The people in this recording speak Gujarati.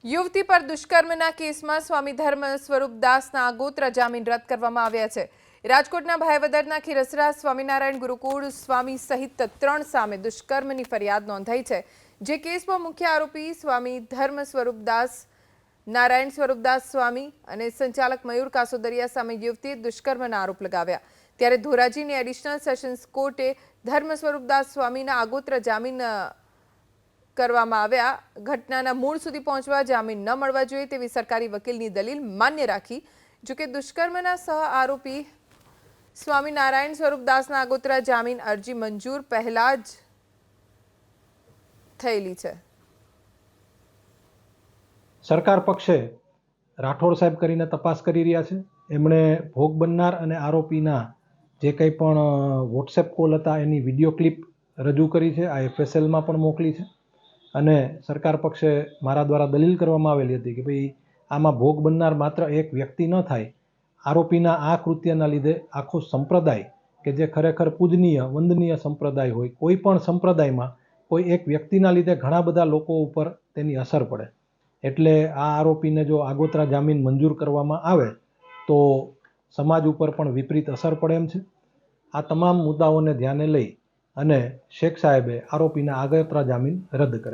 યુવતી પર દુષ્કર્મના કેસમાં સ્વામી ધર્મ સ્વરૂપદાસના આગોતરા જામીન રદ કરવામાં આવ્યા છે। રાજકોટના ભાયવદરના ખીરસરા સ્વામિનારાયણ ગુરુકુળ સ્વામી સહિત 3 સામે દુષ્કર્મની ફરિયાદ નોંધાઈ છે। જે કેસમાં મુખ્ય આરોપી સ્વામી ધર્મ સ્વરૂપદાસ, નારાયણ સ્વરૂપદાસ સ્વામી અને સંચાલક મયુર કાસોદરિયા સામે યુવતીએ દુષ્કર્મના આરોપ લગાવ્યા। ત્યારે ધોરાજીની એડિશનલ સેશન્સ કોર્ટે ધર્મ સ્વરૂપદાસ સ્વામીના આગોતરા જામીન કરવામાં આવ્યા। ઘટનાના મૂળ સુધી પહોંચવા જામીન ન મળવા જોઈએ તેવી સરકારી વકીલની દલીલ માન્ય રાખી। જો કે દુષ્કર્મના સહ આરોપી સ્વામી નારાયણ સ્વરૂપદાસના આગોતરા જામીન અરજી મંજૂર પહેલા જ થયેલી છે। સરકાર પક્ષે રાઠોડ સાહેબ કરીને તપાસ કરી રહ્યા છે। એમણે ભોગ બનનાર અને આરોપીના જે કંઈ પણ વોટ્સએપ કોલ હતા એની વિડીયો ક્લિપ રજૂ કરી છે। આ FSLમાં પણ મોકલી છે અને સરકાર પક્ષે મારા દ્વારા દલીલ કરવામાં આવેલી હતી કે ભાઈ આમાં ભોગ બનનાર માત્ર એક વ્યક્તિ ન થાય, આરોપીના આ કૃત્યના લીધે આખો સંપ્રદાય કે જે ખરેખર પૂજનીય વંદનીય સંપ્રદાય હોય, કોઈ પણ સંપ્રદાયમાં કોઈ એક વ્યક્તિના લીધે ઘણા બધા લોકો ઉપર તેની અસર પડે। એટલે આ આરોપીને જો આગોતરા જામીન મંજૂર કરવામાં આવે તો સમાજ ઉપર પણ વિપરીત અસર પડે એમ છે। આ તમામ મુદ્દાઓને ધ્યાને લઈ અને શેખ સાહેબે આરોપીના આગોતરા જામીન રદ કરે।